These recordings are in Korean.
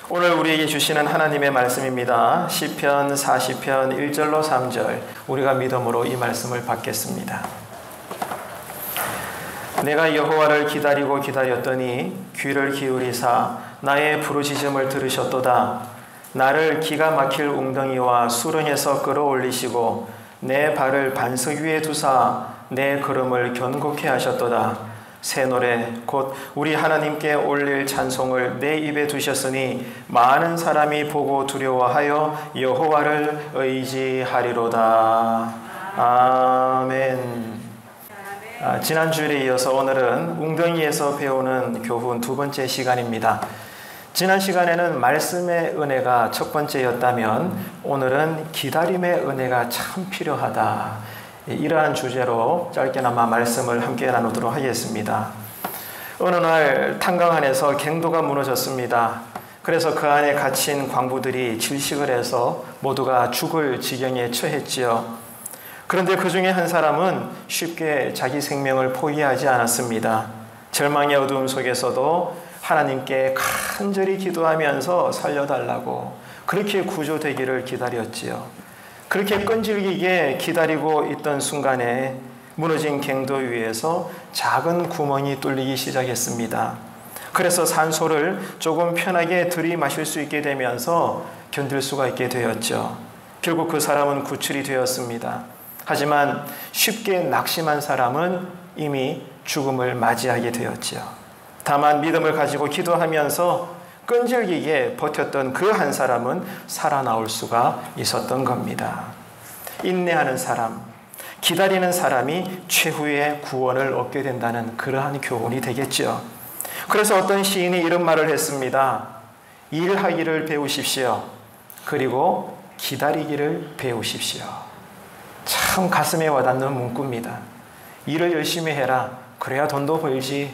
오늘 우리에게 주시는 하나님의 말씀입니다. 시편 40편 1절로 3절, 우리가 믿음으로 이 말씀을 받겠습니다. 내가 여호와를 기다리고 기다렸더니 귀를 기울이사 나의 부르짖음을 들으셨도다. 나를 기가 막힐 웅덩이와 수렁에서 끌어올리시고 내 발을 반석 위에 두사 내 걸음을 견고케 하셨도다. 새 노래 곧 우리 하나님께 올릴 찬송을 내 입에 두셨으니 많은 사람이 보고 두려워하여 여호와를 의지하리로다. 아멘. 지난주일에 이어서 오늘은 웅덩이에서 배우는 교훈 두 번째 시간입니다. 지난 시간에는 말씀의 은혜가 첫 번째였다면 오늘은 기다림의 은혜가 참 필요하다. 이러한 주제로 짧게나마 말씀을 함께 나누도록 하겠습니다. 어느 날 탄강 안에서 갱도가 무너졌습니다. 그래서 그 안에 갇힌 광부들이 질식을 해서 모두가 죽을 지경에 처했지요. 그런데 그 중에 한 사람은 쉽게 자기 생명을 포기하지 않았습니다. 절망의 어두움 속에서도 하나님께 간절히 기도하면서 살려달라고 그렇게 구조되기를 기다렸지요. 그렇게 끈질기게 기다리고 있던 순간에 무너진 갱도 위에서 작은 구멍이 뚫리기 시작했습니다. 그래서 산소를 조금 편하게 들이마실 수 있게 되면서 견딜 수가 있게 되었죠. 결국 그 사람은 구출이 되었습니다. 하지만 쉽게 낙심한 사람은 이미 죽음을 맞이하게 되었죠. 다만 믿음을 가지고 기도하면서 끈질기게 버텼던 그 한 사람은 살아나올 수가 있었던 겁니다. 인내하는 사람, 기다리는 사람이 최후의 구원을 얻게 된다는 그러한 교훈이 되겠죠. 그래서 어떤 시인이 이런 말을 했습니다. 일하기를 배우십시오. 그리고 기다리기를 배우십시오. 참 가슴에 와닿는 문구입니다. 일을 열심히 해라. 그래야 돈도 벌지.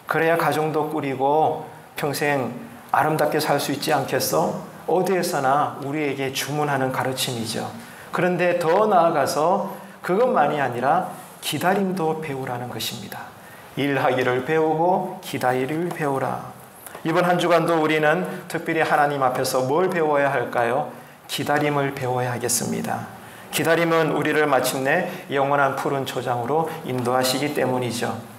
그래야 가정도 꾸리고 평생 아름답게 살 수 있지 않겠어? 어디에서나 우리에게 주문하는 가르침이죠. 그런데 더 나아가서 그것만이 아니라 기다림도 배우라는 것입니다. 일하기를 배우고 기다리기를 배우라. 이번 한 주간도 우리는 특별히 하나님 앞에서 뭘 배워야 할까요? 기다림을 배워야 하겠습니다. 기다림은 우리를 마침내 영원한 푸른 초장으로 인도하시기 때문이죠.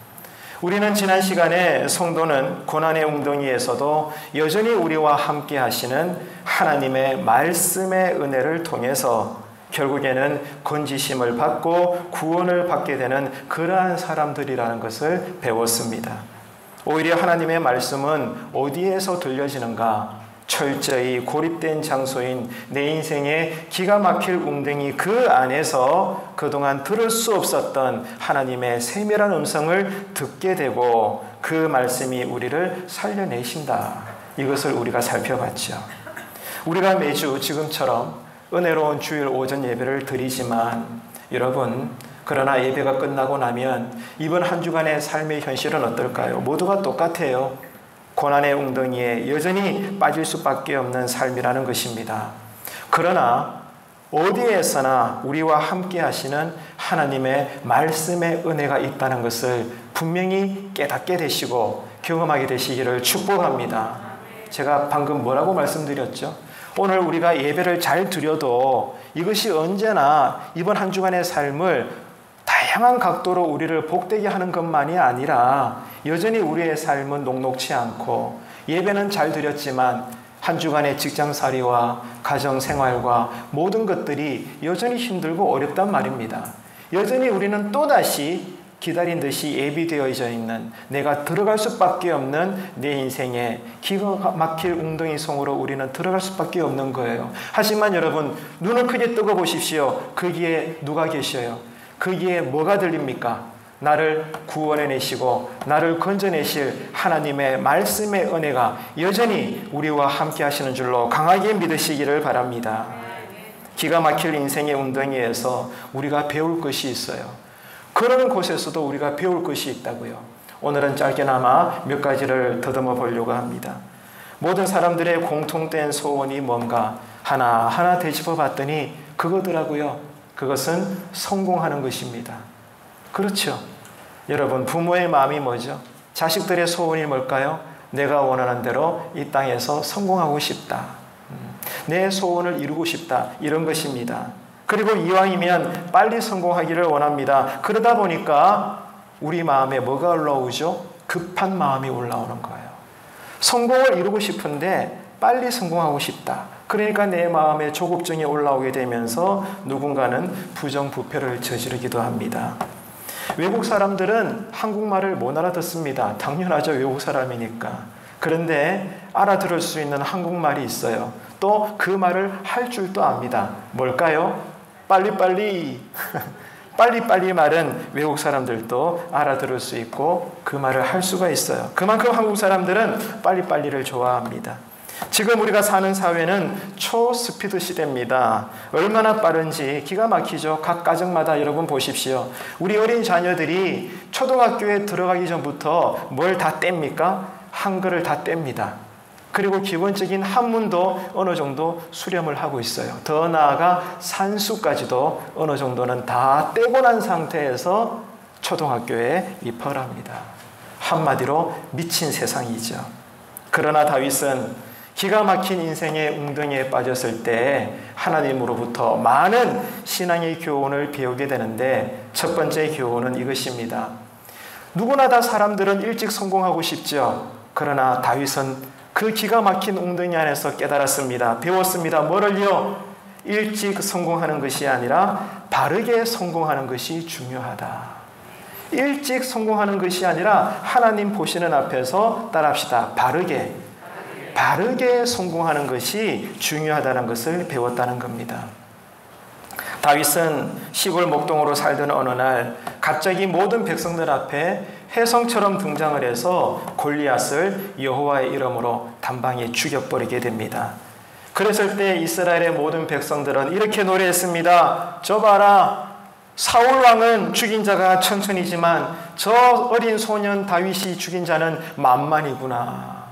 우리는 지난 시간에 성도는 고난의 웅덩이에서도 여전히 우리와 함께 하시는 하나님의 말씀의 은혜를 통해서 결국에는 건지심을 받고 구원을 받게 되는 그러한 사람들이라는 것을 배웠습니다. 오히려 하나님의 말씀은 어디에서 들려지는가? 철저히 고립된 장소인 내 인생의 기가 막힐 웅덩이 그 안에서 그동안 들을 수 없었던 하나님의 세밀한 음성을 듣게 되고 그 말씀이 우리를 살려내신다. 이것을 우리가 살펴봤죠. 우리가 매주 지금처럼 은혜로운 주일 오전 예배를 드리지만 여러분, 그러나 예배가 끝나고 나면 이번 한 주간의 삶의 현실은 어떨까요? 모두가 똑같아요. 고난의 웅덩이에 여전히 빠질 수밖에 없는 삶이라는 것입니다. 그러나 어디에서나 우리와 함께 하시는 하나님의 말씀의 은혜가 있다는 것을 분명히 깨닫게 되시고 경험하게 되시기를 축복합니다. 제가 방금 뭐라고 말씀드렸죠? 오늘 우리가 예배를 잘 드려도 이것이 언제나 이번 한 주간의 삶을 다양한 각도로 우리를 복되게 하는 것만이 아니라 여전히 우리의 삶은 녹록치 않고 예배는 잘 드렸지만 한 주간의 직장살이와 가정생활과 모든 것들이 여전히 힘들고 어렵단 말입니다. 여전히 우리는 또다시 기다린 듯이 예비되어져 있는 내가 들어갈 수밖에 없는 내 인생에 기가 막힐 웅덩이 속으로 우리는 들어갈 수밖에 없는 거예요. 하지만 여러분, 눈을 크게 뜨고 보십시오. 거기에 누가 계셔요? 거기에 뭐가 들립니까? 나를 구원해내시고 나를 건져내실 하나님의 말씀의 은혜가 여전히 우리와 함께 하시는 줄로 강하게 믿으시기를 바랍니다. 기가 막힐 인생의 웅덩이에서 우리가 배울 것이 있어요. 그런 곳에서도 우리가 배울 것이 있다고요. 오늘은 짧게나마 몇 가지를 더듬어 보려고 합니다. 모든 사람들의 공통된 소원이 뭔가 하나하나 되짚어 봤더니 그거더라고요. 그것은 성공하는 것입니다. 그렇죠. 여러분, 부모의 마음이 뭐죠? 자식들의 소원이 뭘까요? 내가 원하는 대로 이 땅에서 성공하고 싶다. 내 소원을 이루고 싶다. 이런 것입니다. 그리고 이왕이면 빨리 성공하기를 원합니다. 그러다 보니까 우리 마음에 뭐가 올라오죠? 급한 마음이 올라오는 거예요. 성공을 이루고 싶은데 빨리 성공하고 싶다. 그러니까 내 마음에 조급증이 올라오게 되면서 누군가는 부정부패를 저지르기도 합니다. 외국 사람들은 한국말을 못 알아듣습니다. 당연하죠. 외국 사람이니까. 그런데 알아들을 수 있는 한국말이 있어요. 또 그 말을 할 줄도 압니다. 뭘까요? 빨리빨리. 빨리빨리 말은 외국 사람들도 알아들을 수 있고 그 말을 할 수가 있어요. 그만큼 한국 사람들은 빨리빨리를 좋아합니다. 지금 우리가 사는 사회는 초스피드 시대입니다. 얼마나 빠른지 기가 막히죠. 각 가정마다 여러분 보십시오. 우리 어린 자녀들이 초등학교에 들어가기 전부터 뭘 다 뗍니까? 한글을 다 뗍니다. 그리고 기본적인 한문도 어느 정도 수렴을 하고 있어요. 더 나아가 산수까지도 어느 정도는 다 떼고 난 상태에서 초등학교에 입학을 합니다. 한마디로 미친 세상이죠. 그러나 다윗은 기가 막힌 인생의 웅덩이에 빠졌을 때 하나님으로부터 많은 신앙의 교훈을 배우게 되는데 첫 번째 교훈은 이것입니다. 누구나 다 사람들은 일찍 성공하고 싶죠. 그러나 다윗은 그 기가 막힌 웅덩이 안에서 깨달았습니다. 배웠습니다. 뭐를요? 일찍 성공하는 것이 아니라 바르게 성공하는 것이 중요하다. 일찍 성공하는 것이 아니라 하나님 보시는 앞에서 따라합시다. 바르게 성공하는 것이 중요하다는 것을 배웠다는 겁니다. 다윗은 시골 목동으로 살던 어느 날 갑자기 모든 백성들 앞에 혜성처럼 등장을 해서 골리앗을 여호와의 이름으로 단방에 죽여버리게 됩니다. 그랬을 때 이스라엘의 모든 백성들은 이렇게 노래했습니다. 저 봐라. 사울 왕은 죽인 자가 천천이지만 저 어린 소년 다윗이 죽인 자는 만만이구나.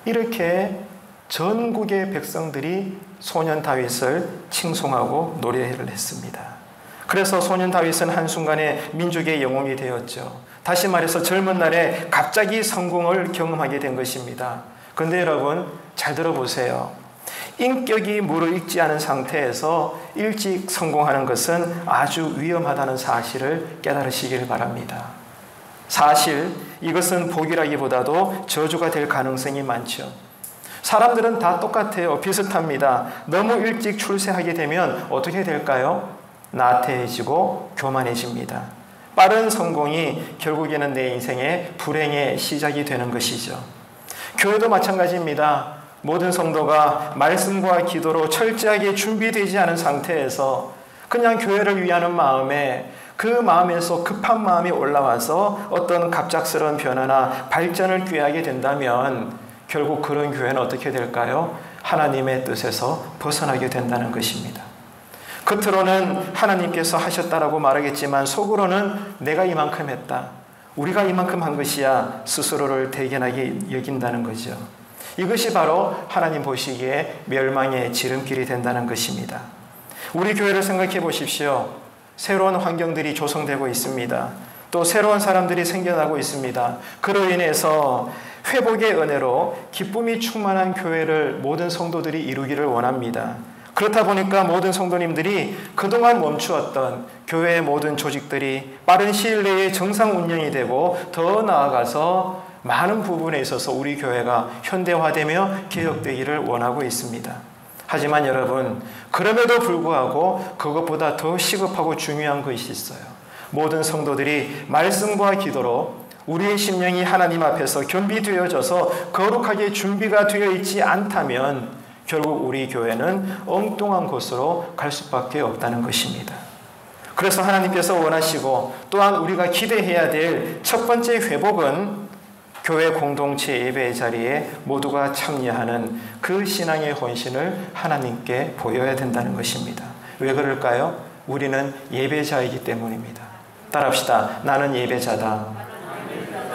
이렇게 전국의 백성들이 소년 다윗을 칭송하고 노래를 했습니다. 그래서 소년 다윗은 한순간에 민족의 영웅이 되었죠. 다시 말해서 젊은 날에 갑자기 성공을 경험하게 된 것입니다. 그런데 여러분 잘 들어보세요. 인격이 무르익지 않은 상태에서 일찍 성공하는 것은 아주 위험하다는 사실을 깨달으시길 바랍니다. 사실 이것은 복이라기보다도 저주가 될 가능성이 많죠. 사람들은 다 똑같아요. 비슷합니다. 너무 일찍 출세하게 되면 어떻게 될까요? 나태해지고 교만해집니다. 빠른 성공이 결국에는 내 인생의 불행의 시작이 되는 것이죠. 교회도 마찬가지입니다. 모든 성도가 말씀과 기도로 철저하게 준비되지 않은 상태에서 그냥 교회를 위하는 마음에 그 마음에서 급한 마음이 올라와서 어떤 갑작스러운 변화나 발전을 꾀하게 된다면 결국 그런 교회는 어떻게 될까요? 하나님의 뜻에서 벗어나게 된다는 것입니다. 겉으로는 하나님께서 하셨다라고 말하겠지만 속으로는 내가 이만큼 했다. 우리가 이만큼 한 것이야 스스로를 대견하게 여긴다는 거죠. 이것이 바로 하나님 보시기에 멸망의 지름길이 된다는 것입니다. 우리 교회를 생각해 보십시오. 새로운 환경들이 조성되고 있습니다. 또 새로운 사람들이 생겨나고 있습니다. 그로 인해서 회복의 은혜로 기쁨이 충만한 교회를 모든 성도들이 이루기를 원합니다. 그렇다 보니까 모든 성도님들이 그동안 멈추었던 교회의 모든 조직들이 빠른 시일 내에 정상 운영이 되고 더 나아가서 많은 부분에 있어서 우리 교회가 현대화되며 개혁되기를 원하고 있습니다. 하지만 여러분, 그럼에도 불구하고 그것보다 더 시급하고 중요한 것이 있어요. 모든 성도들이 말씀과 기도로 우리의 심령이 하나님 앞에서 겸비되어져서 거룩하게 준비가 되어 있지 않다면 결국 우리 교회는 엉뚱한 곳으로 갈 수밖에 없다는 것입니다. 그래서 하나님께서 원하시고 또한 우리가 기대해야 될 첫 번째 회복은 교회 공동체 예배의 자리에 모두가 참여하는 그 신앙의 헌신을 하나님께 보여야 된다는 것입니다. 왜 그럴까요? 우리는 예배자이기 때문입니다. 따라합시다. 나는 예배자다.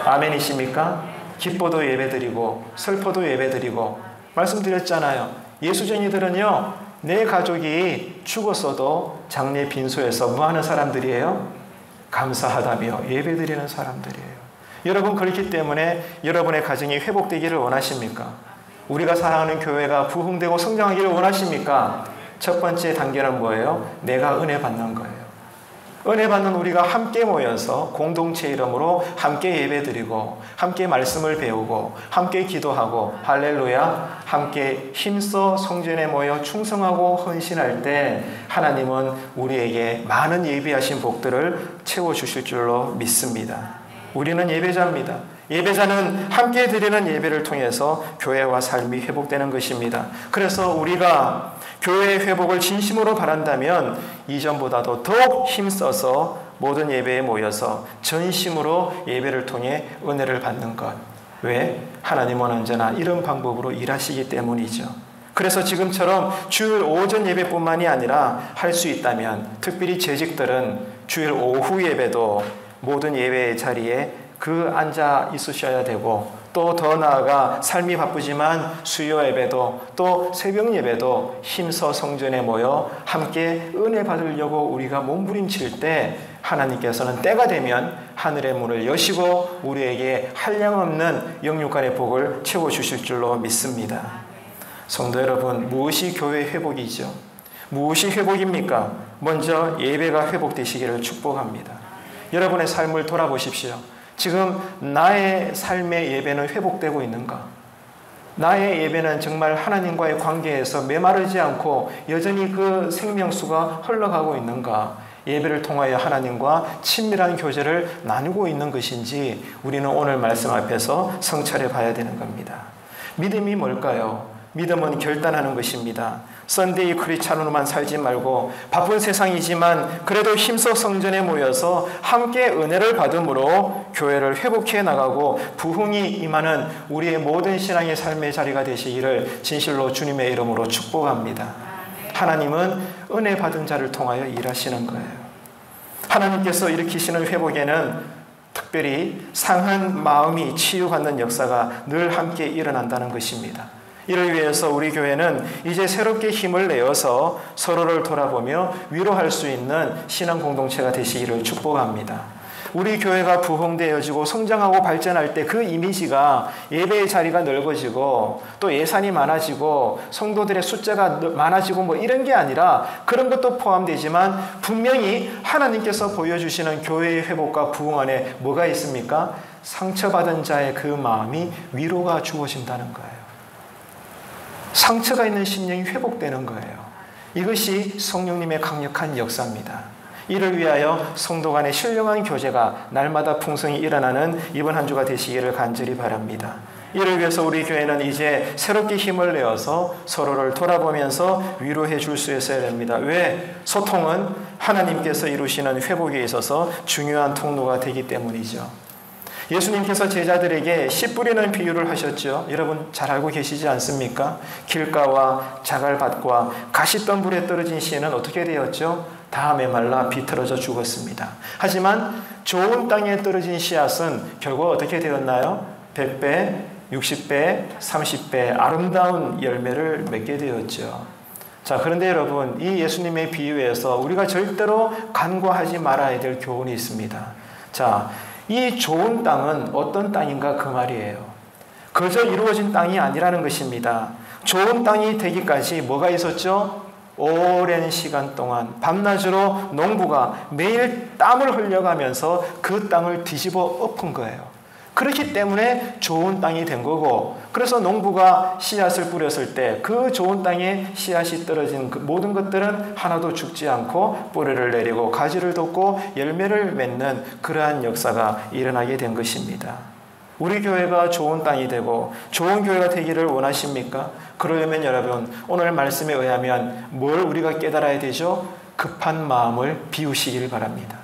아멘이십니까? 기뻐도 예배드리고 슬퍼도 예배드리고 말씀드렸잖아요. 예수쟁이들은요, 내 가족이 죽었어도 장례 빈소에서 뭐 하는 사람들이에요? 감사하다며 예배드리는 사람들이에요. 여러분, 그렇기 때문에 여러분의 가정이 회복되기를 원하십니까? 우리가 사랑하는 교회가 부흥되고 성장하기를 원하십니까? 첫 번째 단계는 뭐예요? 내가 은혜 받는 거예요. 은혜 받는 우리가 함께 모여서 공동체 이름으로 함께 예배드리고 함께 말씀을 배우고 함께 기도하고 할렐루야 함께 힘써 성전에 모여 충성하고 헌신할 때 하나님은 우리에게 많은 예비하신 복들을 채워주실 줄로 믿습니다. 우리는 예배자입니다. 예배자는 함께 드리는 예배를 통해서 교회와 삶이 회복되는 것입니다. 그래서 우리가 교회의 회복을 진심으로 바란다면 이전보다도 더욱 힘써서 모든 예배에 모여서 전심으로 예배를 통해 은혜를 받는 것. 왜? 하나님은 언제나 이런 방법으로 일하시기 때문이죠. 그래서 지금처럼 주일 오전 예배뿐만이 아니라 할 수 있다면 특별히 재직들은 주일 오후 예배도 모든 예배의 자리에 앉아 있으셔야 되고 또 더 나아가 삶이 바쁘지만 수요 예배도 또 새벽 예배도 힘써 성전에 모여 함께 은혜 받으려고 우리가 몸부림칠 때 하나님께서는 때가 되면 하늘의 문을 여시고 우리에게 한량없는 영육간의 복을 채워주실 줄로 믿습니다. 성도 여러분, 무엇이 교회 회복이죠? 무엇이 회복입니까? 먼저 예배가 회복되시기를 축복합니다. 여러분의 삶을 돌아보십시오. 지금 나의 삶의 예배는 회복되고 있는가? 나의 예배는 정말 하나님과의 관계에서 메마르지 않고 여전히 그 생명수가 흘러가고 있는가? 예배를 통하여 하나님과 친밀한 교제를 나누고 있는 것인지 우리는 오늘 말씀 앞에서 성찰해 봐야 되는 겁니다. 믿음이 뭘까요? 믿음은 결단하는 것입니다. 썬데이 크리스찬으로만 살지 말고 바쁜 세상이지만 그래도 힘써 성전에 모여서 함께 은혜를 받음으로 교회를 회복해 나가고 부흥이 임하는 우리의 모든 신앙의 삶의 자리가 되시기를 진실로 주님의 이름으로 축복합니다. 하나님은 은혜 받은 자를 통하여 일하시는 거예요. 하나님께서 일으키시는 회복에는 특별히 상한 마음이 치유받는 역사가 늘 함께 일어난다는 것입니다. 이를 위해서 우리 교회는 이제 새롭게 힘을 내어서 서로를 돌아보며 위로할 수 있는 신앙 공동체가 되시기를 축복합니다. 우리 교회가 부흥되어지고 성장하고 발전할 때 그 이미지가 예배의 자리가 넓어지고 또 예산이 많아지고 성도들의 숫자가 많아지고 뭐 이런 게 아니라 그런 것도 포함되지만 분명히 하나님께서 보여주시는 교회의 회복과 부흥 안에 뭐가 있습니까? 상처받은 자의 그 마음이 위로가 주어진다는 거예요. 상처가 있는 심령이 회복되는 거예요. 이것이 성령님의 강력한 역사입니다. 이를 위하여 성도 간의 신령한 교제가 날마다 풍성히 일어나는 이번 한 주가 되시기를 간절히 바랍니다. 이를 위해서 우리 교회는 이제 새롭게 힘을 내어서 서로를 돌아보면서 위로해 줄 수 있어야 됩니다. 왜? 소통은 하나님께서 이루시는 회복에 있어서 중요한 통로가 되기 때문이죠. 예수님께서 제자들에게 씨 뿌리는 비유를 하셨죠. 여러분 잘 알고 계시지 않습니까? 길가와 자갈밭과 가시덤불에 떨어진 씨는 어떻게 되었죠? 다 메말라 비틀어져 죽었습니다. 하지만 좋은 땅에 떨어진 씨앗은 결국 어떻게 되었나요? 100배, 60배, 30배 아름다운 열매를 맺게 되었죠. 자, 그런데 여러분 이 예수님의 비유에서 우리가 절대로 간과하지 말아야 될 교훈이 있습니다. 자, 이 좋은 땅은 어떤 땅인가 그 말이에요. 그저 이루어진 땅이 아니라는 것입니다. 좋은 땅이 되기까지 뭐가 있었죠? 오랜 시간 동안 밤낮으로 농부가 매일 땀을 흘려가면서 그 땅을 뒤집어 엎은 거예요. 그렇기 때문에 좋은 땅이 된 거고, 그래서 농부가 씨앗을 뿌렸을 때 그 좋은 땅에 씨앗이 떨어진 그 모든 것들은 하나도 죽지 않고 뿌리를 내리고 가지를 돋고 열매를 맺는 그러한 역사가 일어나게 된 것입니다. 우리 교회가 좋은 땅이 되고 좋은 교회가 되기를 원하십니까? 그러려면 여러분 오늘 말씀에 의하면 뭘 우리가 깨달아야 되죠? 급한 마음을 비우시길 바랍니다.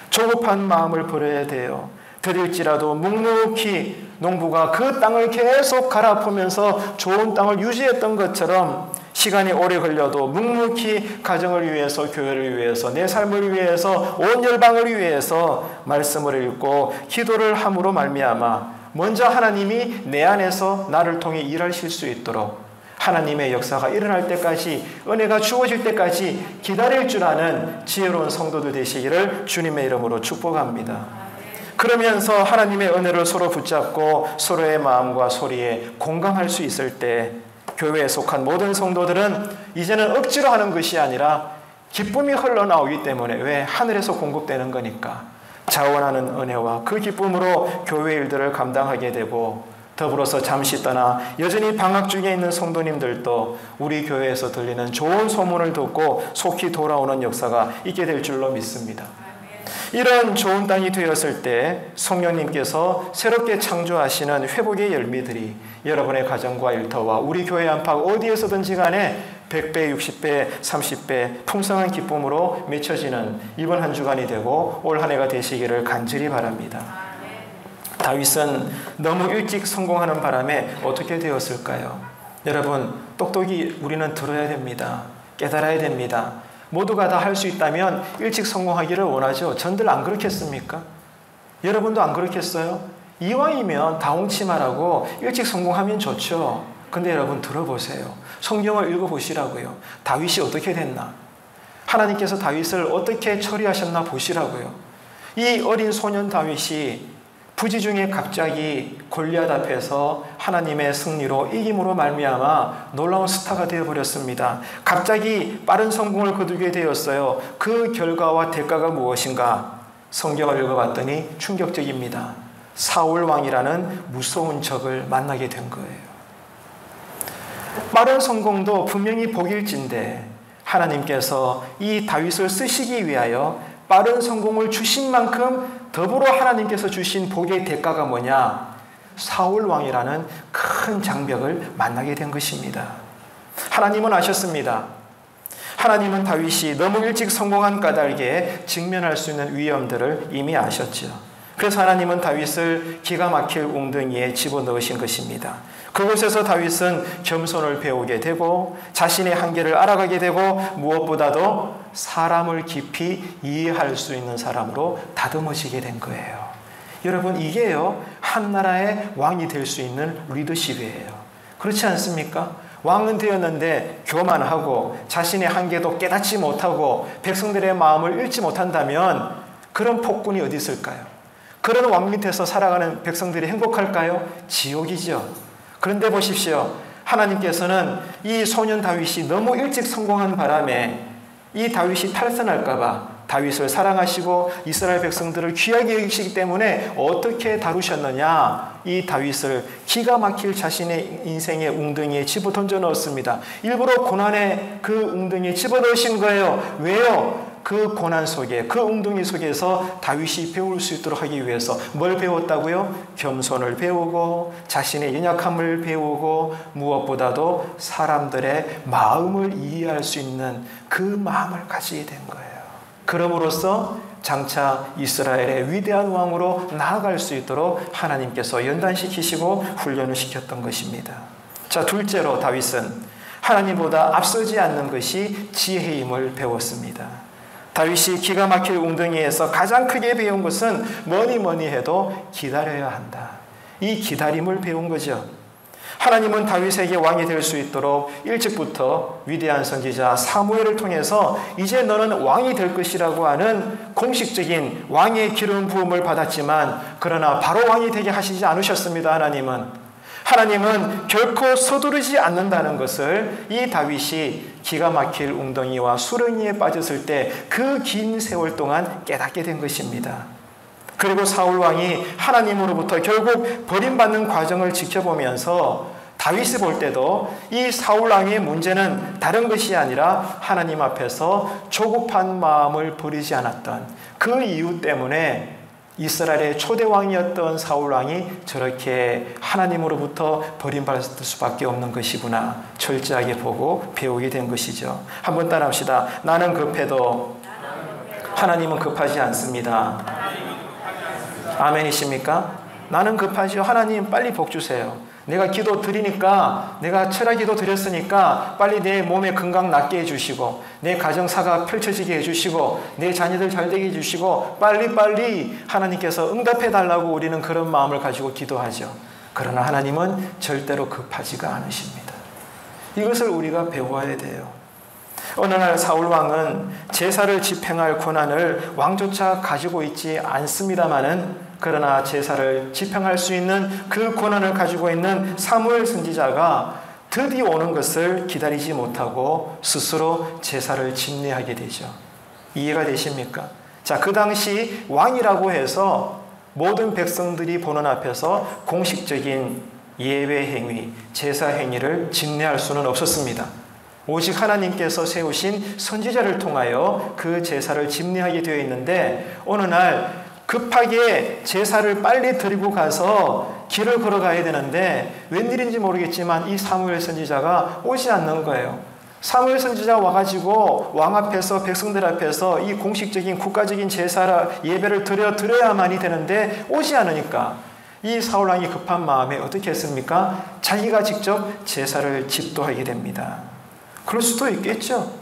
조급한 마음을 버려야 돼요. 더딜지라도 묵묵히 농부가 그 땅을 계속 갈아엎으면서 좋은 땅을 유지했던 것처럼 시간이 오래 걸려도 묵묵히 가정을 위해서, 교회를 위해서, 내 삶을 위해서, 온 열방을 위해서 말씀을 읽고 기도를 함으로 말미암아 먼저 하나님이 내 안에서 나를 통해 일하실 수 있도록 하나님의 역사가 일어날 때까지, 은혜가 주어질 때까지 기다릴 줄 아는 지혜로운 성도들 되시기를 주님의 이름으로 축복합니다. 그러면서 하나님의 은혜를 서로 붙잡고 서로의 마음과 소리에 공감할 수 있을 때 교회에 속한 모든 성도들은 이제는 억지로 하는 것이 아니라 기쁨이 흘러나오기 때문에, 왜? 하늘에서 공급되는 거니까 자원하는 은혜와 그 기쁨으로 교회 일들을 감당하게 되고, 더불어서 잠시 떠나 여전히 방학 중에 있는 성도님들도 우리 교회에서 들리는 좋은 소문을 듣고 속히 돌아오는 역사가 있게 될 줄로 믿습니다. 이런 좋은 땅이 되었을 때 성령님께서 새롭게 창조하시는 회복의 열매들이 여러분의 가정과 일터와 우리 교회 안팎 어디에서든지 간에 100배, 60배, 30배 풍성한 기쁨으로 맺혀지는 이번 한 주간이 되고 올 한 해가 되시기를 간절히 바랍니다. 다윗은 너무 일찍 성공하는 바람에 어떻게 되었을까요? 여러분, 똑똑히 우리는 들어야 됩니다. 깨달아야 됩니다. 모두가 다 할 수 있다면 일찍 성공하기를 원하죠. 전들 안 그렇겠습니까? 여러분도 안 그렇겠어요? 이왕이면 다홍치마라고 일찍 성공하면 좋죠. 근데 여러분 들어보세요. 성경을 읽어보시라고요. 다윗이 어떻게 됐나? 하나님께서 다윗을 어떻게 처리하셨나 보시라고요. 이 어린 소년 다윗이 부지 중에 갑자기 골리앗 앞에서 하나님의 승리로 이김으로 말미암아 놀라운 스타가 되어버렸습니다. 갑자기 빠른 성공을 거두게 되었어요. 그 결과와 대가가 무엇인가? 성경을 읽어봤더니 충격적입니다. 사울 왕이라는 무서운 적을 만나게 된 거예요. 빠른 성공도 분명히 복일진데 하나님께서 이 다윗을 쓰시기 위하여 빠른 성공을 주신 만큼 더불어 하나님께서 주신 복의 대가가 뭐냐? 사울 왕이라는 큰 장벽을 만나게 된 것입니다. 하나님은 아셨습니다. 하나님은 다윗이 너무 일찍 성공한 까닭에 직면할 수 있는 위험들을 이미 아셨죠. 그래서 하나님은 다윗을 기가 막힐 웅덩이에 집어넣으신 것입니다. 그곳에서 다윗은 겸손을 배우게 되고 자신의 한계를 알아가게 되고 무엇보다도 사람을 깊이 이해할 수 있는 사람으로 다듬어지게 된 거예요. 여러분, 이게요, 한 나라의 왕이 될 수 있는 리더십이에요. 그렇지 않습니까? 왕은 되었는데 교만하고 자신의 한계도 깨닫지 못하고 백성들의 마음을 읽지 못한다면 그런 폭군이 어디 있을까요? 그런 왕 밑에서 살아가는 백성들이 행복할까요? 지옥이죠. 그런데 보십시오. 하나님께서는 이 소년 다윗이 너무 일찍 성공한 바람에 이 다윗이 탈선할까 봐 다윗을 사랑하시고 이스라엘 백성들을 귀하게 여기시기 때문에 어떻게 다루셨느냐? 이 다윗을 기가 막힐 자신의 인생의 웅덩이에 집어 던져 넣었습니다. 일부러 고난의 그 웅덩이에 집어 넣으신 거예요. 왜요? 그 고난 속에, 그 웅덩이 속에서 다윗이 배울 수 있도록 하기 위해서 뭘 배웠다고요? 겸손을 배우고 자신의 연약함을 배우고 무엇보다도 사람들의 마음을 이해할 수 있는 그 마음을 가지게 된 거예요. 그럼으로써 장차 이스라엘의 위대한 왕으로 나아갈 수 있도록 하나님께서 연단시키시고 훈련을 시켰던 것입니다. 자, 둘째로 다윗은 하나님보다 앞서지 않는 것이 지혜의 힘을 배웠습니다. 다윗이 기가 막힐 웅덩이에서 가장 크게 배운 것은 뭐니 해도 기다려야 한다. 이 기다림을 배운 거죠. 하나님은 다윗에게 왕이 될 수 있도록 일찍부터 위대한 선지자 사무엘을 통해서 이제 너는 왕이 될 것이라고 하는 공식적인 왕의 기름 부음을 받았지만 그러나 바로 왕이 되게 하시지 않으셨습니다. 하나님은 결코 서두르지 않는다는 것을 이 다윗이 기가 막힐 웅덩이와 수렁이에 빠졌을 때 그 긴 세월 동안 깨닫게 된 것입니다. 그리고 사울 왕이 하나님으로부터 결국 버림받는 과정을 지켜보면서 다윗이 볼 때도 이 사울 왕의 문제는 다른 것이 아니라 하나님 앞에서 조급한 마음을 버리지 않았던 그 이유 때문에 이스라엘의 초대 왕이었던 사울 왕이 저렇게 하나님으로부터 버림받을 수밖에 없는 것이구나 철저하게 보고 배우게 된 것이죠. 한번 따라합시다. 나는 급해도 하나님은 급하지 않습니다. 아멘이십니까? 나는 급하죠. 하나님 빨리 복 주세요. 내가 기도 드리니까, 내가 철야 기도 드렸으니까 빨리 내 몸의 건강 낫게 해주시고 내 가정사가 펼쳐지게 해주시고 내 자녀들 잘되게 해주시고 빨리 하나님께서 응답해달라고 우리는 그런 마음을 가지고 기도하죠. 그러나 하나님은 절대로 급하지가 않으십니다. 이것을 우리가 배워야 돼요. 어느 날 사울왕은 제사를 집행할 권한을 왕조차 가지고 있지 않습니다마는 그러나 제사를 집행할 수 있는 그 권한을 가지고 있는 사무엘 선지자가 드디어 오는 것을 기다리지 못하고 스스로 제사를 집례하게 되죠. 이해가 되십니까? 자, 그 당시 왕이라고 해서 모든 백성들이 보는 앞에서 공식적인 예배 행위, 제사 행위를 집례할 수는 없었습니다. 오직 하나님께서 세우신 선지자를 통하여 그 제사를 집례하게 되어 있는데, 어느 날 급하게 제사를 빨리 드리고 가서 길을 걸어가야 되는데 웬일인지 모르겠지만 이 사무엘 선지자가 오지 않는 거예요. 사무엘 선지자가 와가지고 왕 앞에서, 백성들 앞에서 이 공식적인 국가적인 제사라 예배를 드려야만이 되는데 오지 않으니까 이 사울왕이 급한 마음에 어떻게 했습니까? 자기가 직접 제사를 집도하게 됩니다. 그럴 수도 있겠죠.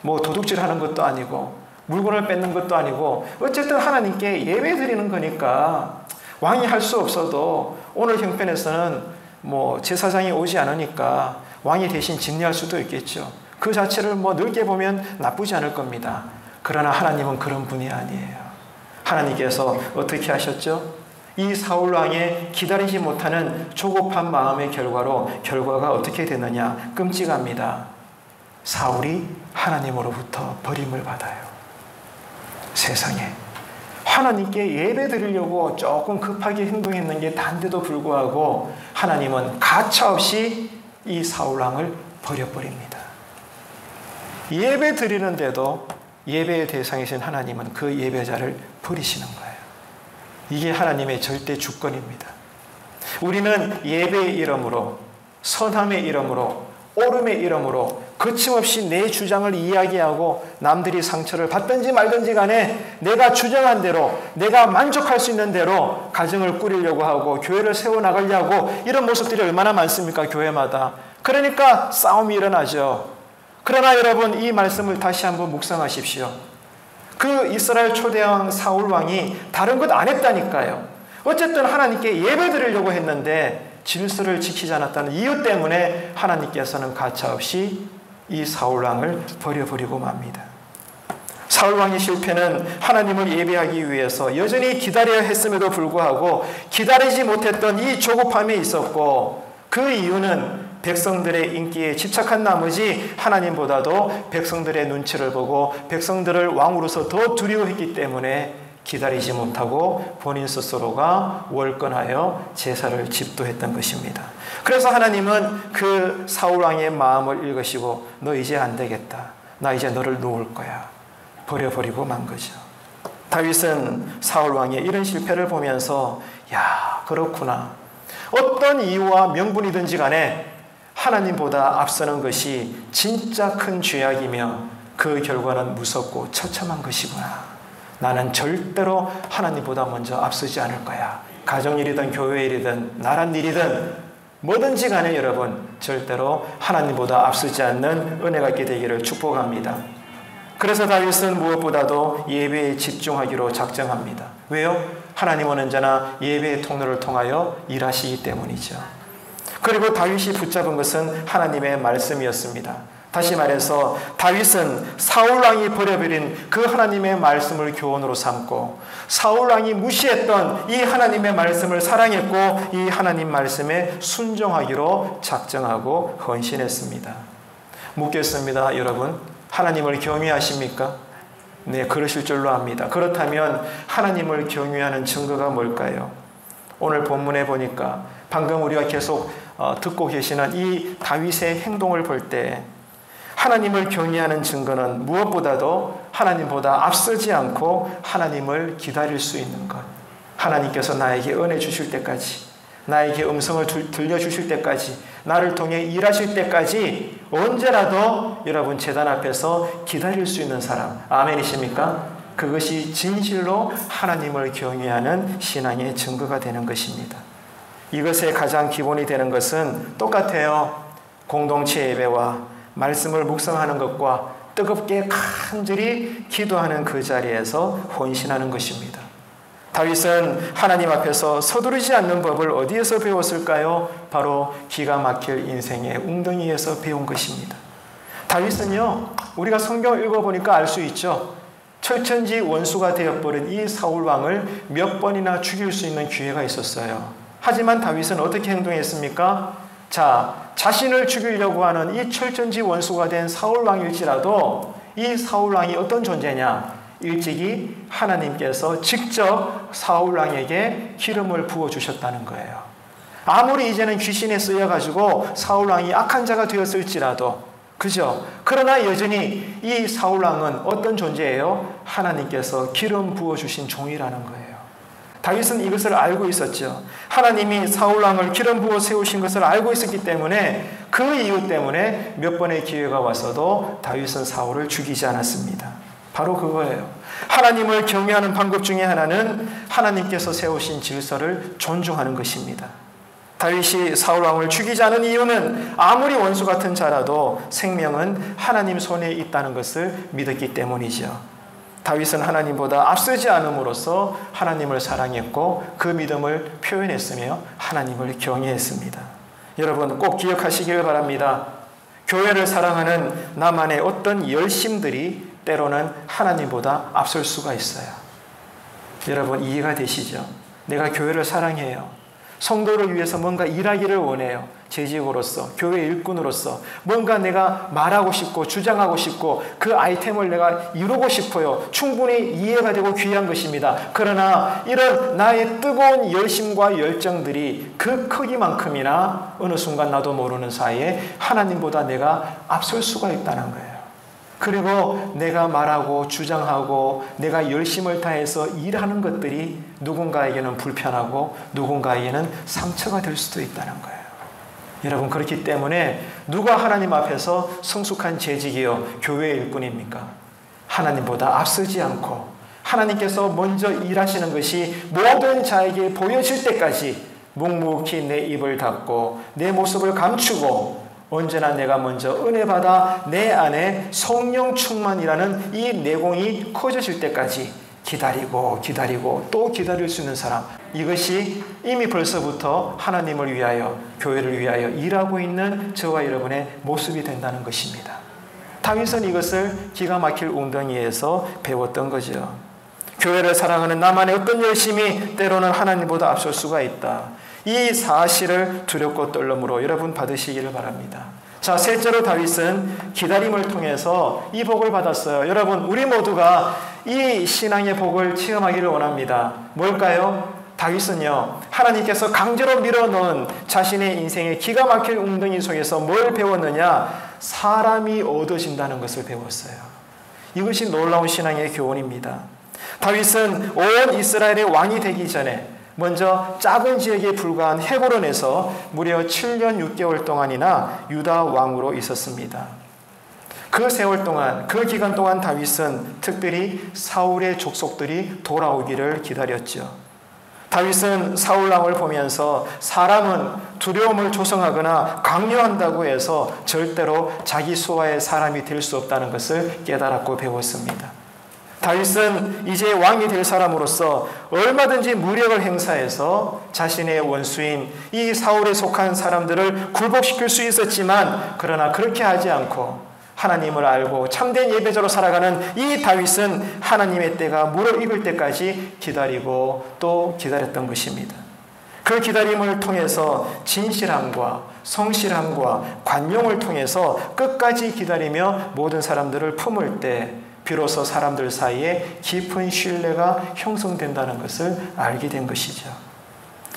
뭐 도둑질하는 것도 아니고 물건을 뺏는 것도 아니고 어쨌든 하나님께 예배 드리는 거니까 왕이 할 수 없어도 오늘 형편에서는 뭐 제사장이 오지 않으니까 왕이 대신 집례할 수도 있겠죠. 그 자체를 뭐 넓게 보면 나쁘지 않을 겁니다. 그러나 하나님은 그런 분이 아니에요. 하나님께서 어떻게 하셨죠? 이 사울왕의 기다리지 못하는 조급한 마음의 결과가 어떻게 되느냐? 끔찍합니다. 사울이 하나님으로부터 버림을 받아요. 세상에 하나님께 예배 드리려고 조금 급하게 행동했는 게 단데도 불구하고 하나님은 가차없이 이 사울왕을 버려버립니다. 예배 드리는데도 예배의 대상이신 하나님은 그 예배자를 버리시는 거예요. 이게 하나님의 절대 주권입니다. 우리는 예배의 이름으로, 선함의 이름으로, 옳음의 이름으로 거침없이 내 주장을 이야기하고 남들이 상처를 받든지 말든지 간에 내가 주장한 대로, 내가 만족할 수 있는 대로 가정을 꾸리려고 하고 교회를 세워나가려고, 이런 모습들이 얼마나 많습니까? 교회마다. 그러니까 싸움이 일어나죠. 그러나 여러분, 이 말씀을 다시 한번 묵상하십시오. 그 이스라엘 초대왕 사울왕이 다른 것 안 했다니까요. 어쨌든 하나님께 예배 드리려고 했는데 질서를 지키지 않았다는 이유 때문에 하나님께서는 가차없이 이 사울왕을 버려버리고 맙니다. 사울왕의 실패는 하나님을 예배하기 위해서 여전히 기다려야 했음에도 불구하고 기다리지 못했던 이 조급함에 있었고, 그 이유는 백성들의 인기에 집착한 나머지 하나님보다도 백성들의 눈치를 보고 백성들을 왕으로서 더 두려워했기 때문에 기다리지 못하고 본인 스스로가 월권하여 제사를 집도했던 것입니다. 그래서 하나님은 그 사울왕의 마음을 읽으시고 너 이제 안 되겠다. 나 이제 너를 놓을 거야. 버려버리고 만 거죠. 다윗은 사울왕의 이런 실패를 보면서 야, 그렇구나. 어떤 이유와 명분이든지 간에 하나님보다 앞서는 것이 진짜 큰 죄악이며 그 결과는 무섭고 처참한 것이구나. 나는 절대로 하나님보다 먼저 앞서지 않을 거야. 가정일이든 교회일이든 나란 일이든 뭐든지 간에 여러분 절대로 하나님보다 앞서지 않는 은혜가 있게 되기를 축복합니다. 그래서 다윗은 무엇보다도 예배에 집중하기로 작정합니다. 왜요? 하나님은 언제나 예배의 통로를 통하여 일하시기 때문이죠. 그리고 다윗이 붙잡은 것은 하나님의 말씀이었습니다. 다시 말해서 다윗은 사울왕이 버려버린 그 하나님의 말씀을 교훈으로 삼고 사울왕이 무시했던 이 하나님의 말씀을 사랑했고 이 하나님 말씀에 순종하기로 작정하고 헌신했습니다. 묻겠습니다. 여러분, 하나님을 경외하십니까? 네, 그러실 줄로 압니다. 그렇다면 하나님을 경외하는 증거가 뭘까요? 오늘 본문에 보니까 방금 우리가 계속 듣고 계시는 이 다윗의 행동을 볼 때 하나님을 경외하는 증거는 무엇보다도 하나님보다 앞서지 않고 하나님을 기다릴 수 있는 것. 하나님께서 나에게 은혜 주실 때까지, 나에게 음성을 들려주실 때까지, 나를 통해 일하실 때까지 언제라도 여러분 제단 앞에서 기다릴 수 있는 사람. 아멘이십니까? 그것이 진실로 하나님을 경외하는 신앙의 증거가 되는 것입니다. 이것의 가장 기본이 되는 것은 똑같아요. 공동체 예배와 말씀을 묵상하는 것과 뜨겁게 간절히 기도하는 그 자리에서 헌신하는 것입니다. 다윗은 하나님 앞에서 서두르지 않는 법을 어디에서 배웠을까요? 바로 기가 막힐 인생의 웅덩이에서 배운 것입니다. 다윗은요, 우리가 성경을 읽어보니까 알 수 있죠. 철천지 원수가 되어버린 이 사울 왕을 몇 번이나 죽일 수 있는 기회가 있었어요. 하지만 다윗은 어떻게 행동했습니까? 자신을 죽이려고 하는 이 철천지 원수가 된 사울 왕일지라도 이 사울 왕이 어떤 존재냐? 일찍이 하나님께서 직접 사울 왕에게 기름을 부어주셨다는 거예요. 아무리 이제는 귀신에 쓰여가지고 사울 왕이 악한 자가 되었을지라도, 그죠? 그러나 여전히 이 사울 왕은 어떤 존재예요? 하나님께서 기름 부어주신 종이라는 거예요. 다윗은 이것을 알고 있었죠. 하나님이 사울 왕을 기름 부어 세우신 것을 알고 있었기 때문에 그 이유 때문에 몇 번의 기회가 왔어도 다윗은 사울을 죽이지 않았습니다. 바로 그거예요. 하나님을 경외하는 방법 중에 하나는 하나님께서 세우신 질서를 존중하는 것입니다. 다윗이 사울 왕을 죽이지 않은 이유는 아무리 원수 같은 자라도 생명은 하나님 손에 있다는 것을 믿었기 때문이죠. 다윗은 하나님보다 앞서지 않음으로써 하나님을 사랑했고 그 믿음을 표현했으며 하나님을 경외했습니다. 여러분 꼭 기억하시길 바랍니다. 교회를 사랑하는 나만의 어떤 열심들이 때로는 하나님보다 앞설 수가 있어요. 여러분 이해가 되시죠? 내가 교회를 사랑해요. 성도를 위해서 뭔가 일하기를 원해요. 재직으로서, 교회 일꾼으로서 뭔가 내가 말하고 싶고 주장하고 싶고 그 아이템을 내가 이루고 싶어요. 충분히 이해가 되고 귀한 것입니다. 그러나 이런 나의 뜨거운 열심과 열정들이 그 크기만큼이나 어느 순간 나도 모르는 사이에 하나님보다 내가 앞설 수가 있다는 거예요. 그리고 내가 말하고 주장하고 내가 열심을 다해서 일하는 것들이 누군가에게는 불편하고 누군가에게는 상처가 될 수도 있다는 거예요. 여러분 그렇기 때문에 누가 하나님 앞에서 성숙한 재직이요 교회의 일꾼입니까? 하나님보다 앞서지 않고 하나님께서 먼저 일하시는 것이 모든 자에게 보여질 때까지 묵묵히 내 입을 닫고 내 모습을 감추고 언제나 내가 먼저 은혜 받아 내 안에 성령 충만이라는 이 내공이 커져질 때까지 기다리고 또 기다릴 수 있는 사람, 이것이 이미 벌써부터 하나님을 위하여 교회를 위하여 일하고 있는 저와 여러분의 모습이 된다는 것입니다. 다윗은 이것을 기가 막힐 웅덩이에서 배웠던 거죠. 교회를 사랑하는 나만의 어떤 열심이 때로는 하나님보다 앞설 수가 있다. 이 사실을 두렵고 떨림으로 여러분 받으시기를 바랍니다. 자, 셋째로 다윗은 기다림을 통해서 이 복을 받았어요. 여러분, 우리 모두가 이 신앙의 복을 체험하기를 원합니다. 뭘까요? 다윗은요, 하나님께서 강제로 밀어넣은 자신의 인생의 기가 막힐 웅덩이 속에서 뭘 배웠느냐? 사람이 얻어진다는 것을 배웠어요. 이것이 놀라운 신앙의 교훈입니다. 다윗은 온 이스라엘의 왕이 되기 전에 먼저 작은 지역에 불과한 헤브론에서 무려 7년 6개월 동안이나 유다 왕으로 있었습니다. 그 세월 동안, 그 기간 동안 다윗은 특별히 사울의 족속들이 돌아오기를 기다렸죠. 다윗은 사울 왕을 보면서 사람은 두려움을 조성하거나 강요한다고 해서 절대로 자기 수하의 사람이 될 수 없다는 것을 깨달았고 배웠습니다. 다윗은 이제 왕이 될 사람으로서 얼마든지 무력을 행사해서 자신의 원수인 이 사울에 속한 사람들을 굴복시킬 수 있었지만 그러나 그렇게 하지 않고 하나님을 알고 참된 예배자로 살아가는 이 다윗은 하나님의 때가 무르익을 때까지 기다리고 또 기다렸던 것입니다. 그 기다림을 통해서 진실함과 성실함과 관용을 통해서 끝까지 기다리며 모든 사람들을 품을 때 비로소 사람들 사이에 깊은 신뢰가 형성된다는 것을 알게 된 것이죠.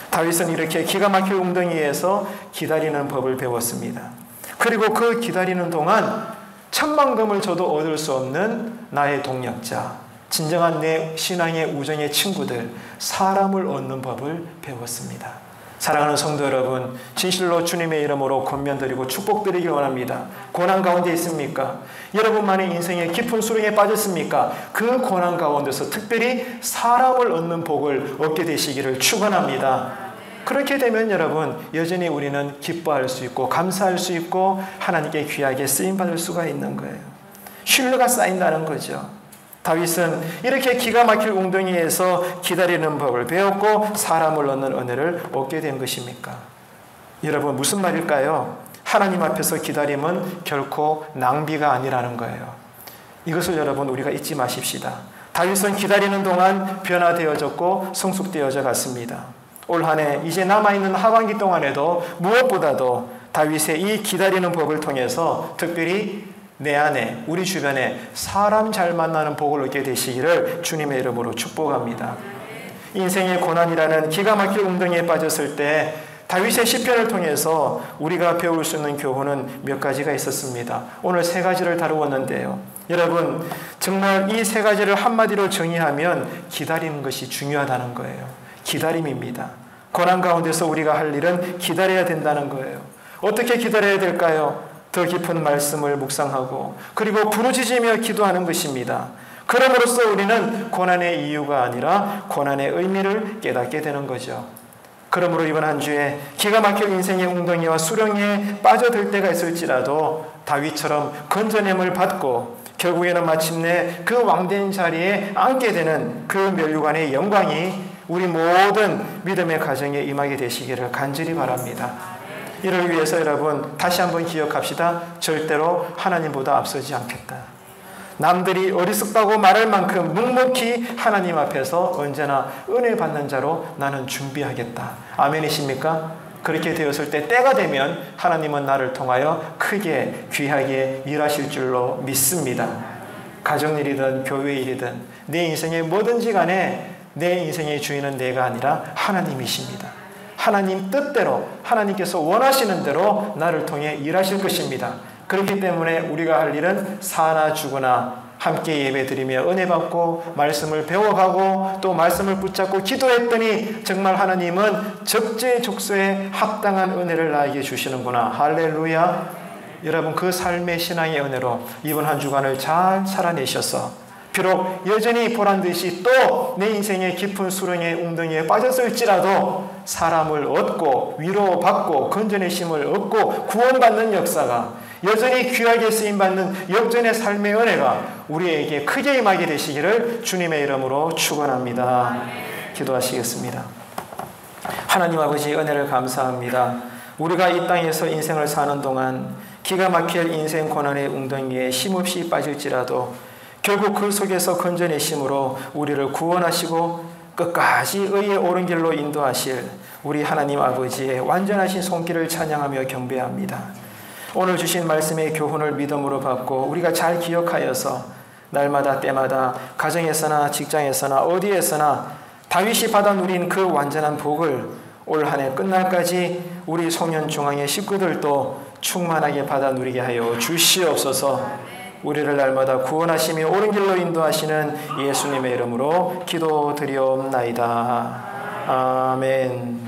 다윗은 이렇게 기가 막힐 웅덩이에서 기다리는 법을 배웠습니다. 그리고 그 기다리는 동안 천만금을 줘도 얻을 수 없는 나의 동력자, 진정한 내 신앙의 우정의 친구들, 사람을 얻는 법을 배웠습니다. 사랑하는 성도 여러분, 진실로 주님의 이름으로 권면드리고 축복드리길 원합니다. 고난 가운데 있습니까? 여러분만의 인생의 깊은 수렁에 빠졌습니까? 그 고난 가운데서 특별히 사람을 얻는 복을 얻게 되시기를 축원합니다. 그렇게 되면 여러분, 여전히 우리는 기뻐할 수 있고 감사할 수 있고 하나님께 귀하게 쓰임받을 수가 있는 거예요. 신뢰가 쌓인다는 거죠. 다윗은 이렇게 기가 막힐 웅덩이에서 기다리는 법을 배웠고 사람을 얻는 은혜를 얻게 된 것입니까? 여러분 무슨 말일까요? 하나님 앞에서 기다림은 결코 낭비가 아니라는 거예요. 이것을 여러분 우리가 잊지 마십시다. 다윗은 기다리는 동안 변화되어졌고 성숙되어져 갔습니다. 올 한 해 이제 남아있는 하반기 동안에도 무엇보다도 다윗의 이 기다리는 법을 통해서 특별히 내 안에 우리 주변에 사람 잘 만나는 복을 얻게 되시기를 주님의 이름으로 축복합니다. 인생의 고난이라는 기가 막힐 웅덩이에 빠졌을 때 다윗의 시편을 통해서 우리가 배울 수 있는 교훈은 몇 가지가 있었습니다. 오늘 세 가지를 다루었는데요. 여러분, 정말 이 세 가지를 한마디로 정의하면 기다리는 것이 중요하다는 거예요. 기다림입니다. 고난 가운데서 우리가 할 일은 기다려야 된다는 거예요. 어떻게 기다려야 될까요? 더 깊은 말씀을 묵상하고 그리고 부르짖으며 기도하는 것입니다. 그럼으로써 우리는 고난의 이유가 아니라 고난의 의미를 깨닫게 되는 거죠. 그러므로 이번 한 주에 기가 막힐 인생의 웅덩이와 수렁에 빠져들 때가 있을지라도 다윗처럼 건져냄을 받고 결국에는 마침내 그 왕된 자리에 앉게 되는 그 면류관의 영광이 우리 모든 믿음의 가정에 임하게 되시기를 간절히 바랍니다. 이를 위해서 여러분 다시 한번 기억합시다. 절대로 하나님보다 앞서지 않겠다. 남들이 어리석다고 말할 만큼 묵묵히 하나님 앞에서 언제나 은혜 받는 자로 나는 준비하겠다. 아멘이십니까? 그렇게 되었을 때 때가 되면 하나님은 나를 통하여 크게 귀하게 일하실 줄로 믿습니다. 가정일이든 교회일이든 내 인생의 뭐든지 간에 내 인생의 주인은 내가 아니라 하나님이십니다. 하나님 뜻대로 하나님께서 원하시는 대로 나를 통해 일하실 것입니다. 그렇기 때문에 우리가 할 일은 사나 죽으나 함께 예배드리며 은혜 받고 말씀을 배워가고 또 말씀을 붙잡고 기도했더니 정말 하나님은 적재적소에 합당한 은혜를 나에게 주시는구나. 할렐루야. 여러분 그 삶의 신앙의 은혜로 이번 한 주간을 잘 살아내셔서 비록 여전히 보란듯이 또 내 인생의 깊은 수렁의 웅덩이에 빠졌을지라도 사람을 얻고 위로받고 건져내심을 얻고 구원받는 역사가 여전히 귀하게 쓰임받는 역전의 삶의 은혜가 우리에게 크게 임하게 되시기를 주님의 이름으로 축원합니다. 기도하시겠습니다. 하나님 아버지 은혜를 감사합니다. 우리가 이 땅에서 인생을 사는 동안 기가 막힐 인생 고난의 웅덩이에 힘없이 빠질지라도 결국 그 속에서 건져내심으로 우리를 구원하시고 끝까지 의의 옳은 길로 인도하실 우리 하나님 아버지의 완전하신 손길을 찬양하며 경배합니다. 오늘 주신 말씀의 교훈을 믿음으로 받고 우리가 잘 기억하여서 날마다 때마다 가정에서나 직장에서나 어디에서나 다윗이 받아 누린 그 완전한 복을 올 한 해 끝날까지 우리 송년중앙의 식구들도 충만하게 받아 누리게 하여 주시옵소서. 우리를 날마다 구원하시며 옳은 길로 인도하시는 예수님의 이름으로 기도드리옵나이다. 아멘.